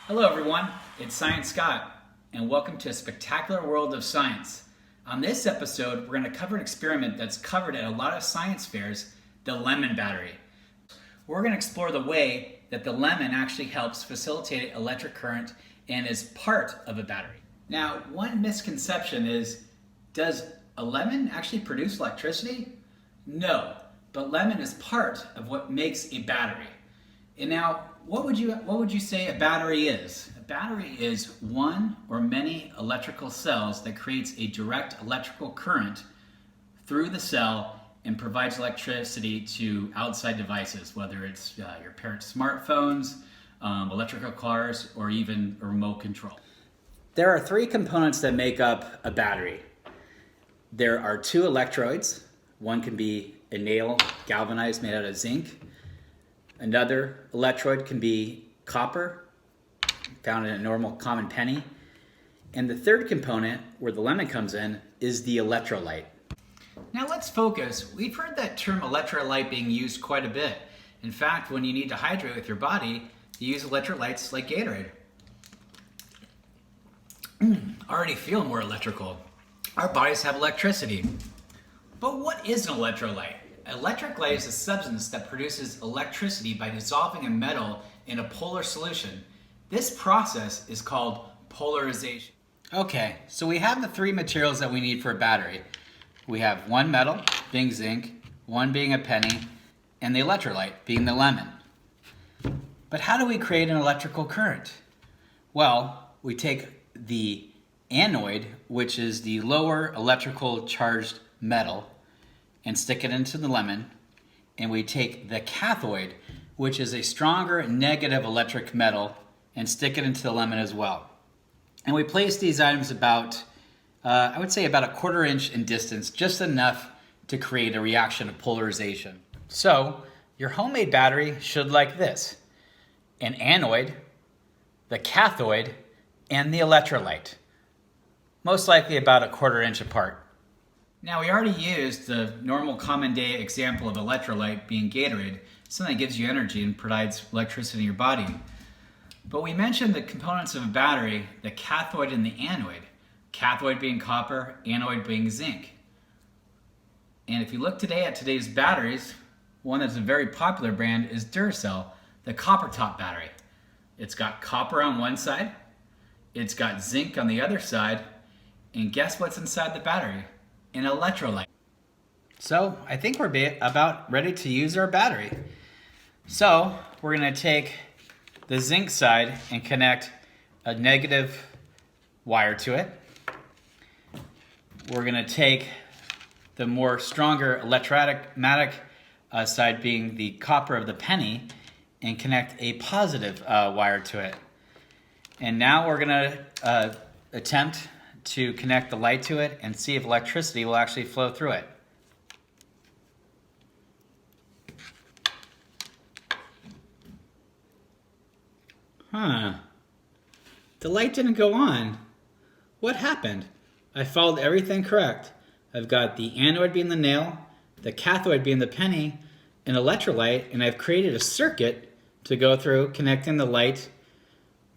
Hello everyone, it's Science Scott, and welcome to a spectacular world of science. On this episode, we're going to cover an experiment that's covered at a lot of science fairs, the lemon battery. We're going to explore the way that the lemon actually helps facilitate electric current and is part of a battery. Now, one misconception is, does a lemon actually produce electricity? No, but lemon is part of what makes a battery. And now, what would you say a battery is? A battery is one or many electrical cells that creates a direct electrical current through the cell and provides electricity to outside devices, whether it's your parents' smartphones, electrical cars, or even a remote control. There are three components that make up a battery. There are two electrodes. One can be a nail galvanized made out of zinc. Another electrode can be copper, found in a normal common penny. And the third component, where the lemon comes in, is the electrolyte. Now let's focus. We've heard that term electrolyte being used quite a bit. In fact, when you need to hydrate with your body, you use electrolytes like Gatorade. Already feel more electrical. Our bodies have electricity. But what is an electrolyte? An electrolyte is a substance that produces electricity by dissolving a metal in a polar solution. This process is called polarization. Okay, so we have the three materials that we need for a battery. We have one metal, being zinc, one being a penny, and the electrolyte, being the lemon. But how do we create an electrical current? Well, we take the anode, which is the lower electrical charged metal, and stick it into the lemon, and we take the cathode, which is a stronger negative electric metal, and stick it into the lemon as well. And we place these items about, I would say about a 1/4 inch in distance, just enough to create a reaction of polarization. So your homemade battery should look like this: an anode, the cathode, and the electrolyte, most likely about a 1/4 inch apart. Now, we already used the normal common day example of electrolyte being Gatorade, something that gives you energy and provides electricity in your body. But we mentioned the components of a battery, the cathode and the anode. Cathode being copper, anode being zinc. And if you look today at today's batteries, one that's a very popular brand is Duracell, the copper top battery. It's got copper on one side, it's got zinc on the other side, and guess what's inside the battery? An electrolyte. So I think we're about ready to use our battery. So we're going to take the zinc side and connect a negative wire to it. We're going to take the more stronger electromatic side, being the copper of the penny, and connect a positive wire to it. And now we're going to attempt to connect the light to it and see if electricity will actually flow through it. The light didn't go on. What happened? I followed everything correct. I've got the anode being the nail, the cathode being the penny, an electrolyte, and I've created a circuit to go through connecting the light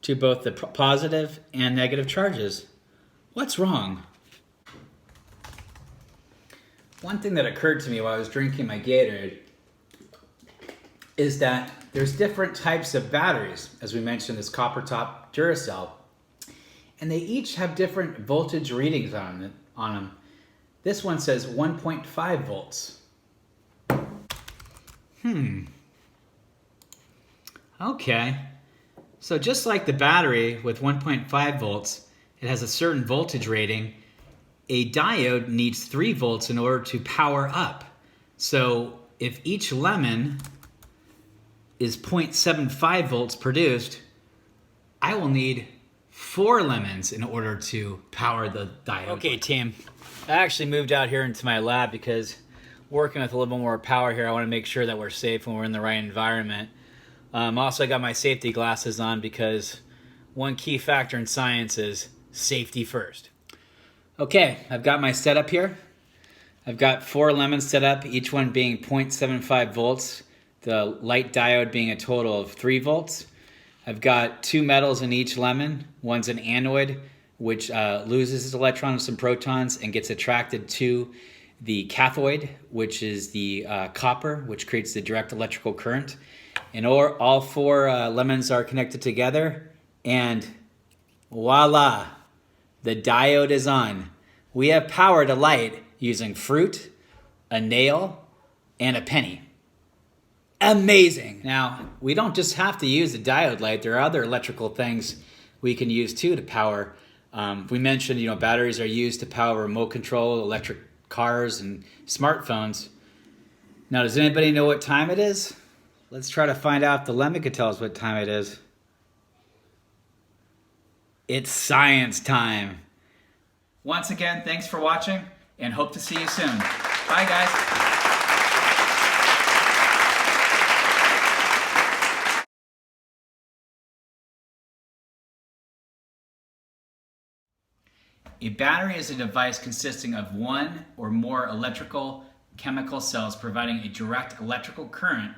to both the positive and negative charges. What's wrong? One thing that occurred to me while I was drinking my Gatorade is that there's different types of batteries, as we mentioned, this copper top Duracell, and they each have different voltage readings on them. This one says 1.5 volts. Okay. So just like the battery with 1.5 volts, it has a certain voltage rating. A diode needs 3 volts in order to power up. So if each lemon is 0.75 volts produced, I will need 4 lemons in order to power the diode. Okay, team. I actually moved out here into my lab because working with a little bit more power here, I want to make sure that we're safe and we're in the right environment. Also, I got my safety glasses on because one key factor in science is safety first. Okay, I've got my setup here. I've got 4 lemons set up, each one being 0.75 volts, the light diode being a total of 3 volts. I've got two metals in each lemon. One's an anode, which loses its electrons and protons and gets attracted to the cathode, which is the copper, which creates the direct electrical current. And all four lemons are connected together, and voila, the diode is on. We have power to light using fruit, a nail, and a penny. Amazing. Now, we don't just have to use the diode light. There are other electrical things we can use too to power. We mentioned, batteries are used to power remote control, electric cars, and smartphones. Now, does anybody know what time it is? Let's try to find out if the lemon can tell us what time it is. It's science time. Once again, thanks for watching, and hope to see you soon. Bye, guys. A battery is a device consisting of one or more electrical chemical cells providing a direct electrical current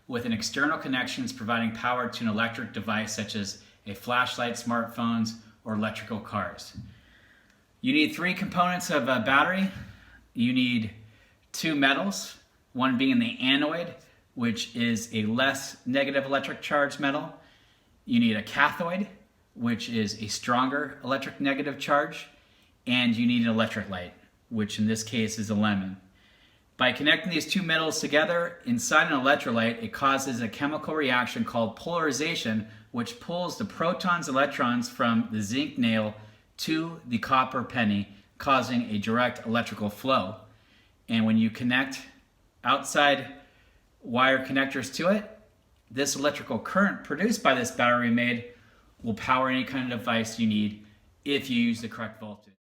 with an external connections providing power to an electric device such as a flashlight, smartphones, or electrical cars. You need three components of a battery. You need two metals, one being the anode, which is a less negative electric charge metal. You need a cathode, which is a stronger electric negative charge. And you need an electric light, which in this case is a lemon. By connecting these two metals together inside an electrolyte, it causes a chemical reaction called polarization, which pulls the protons and electrons from the zinc nail to the copper penny, causing a direct electrical flow. And when you connect outside wire connectors to it, this electrical current produced by this battery will power any kind of device you need if you use the correct voltage.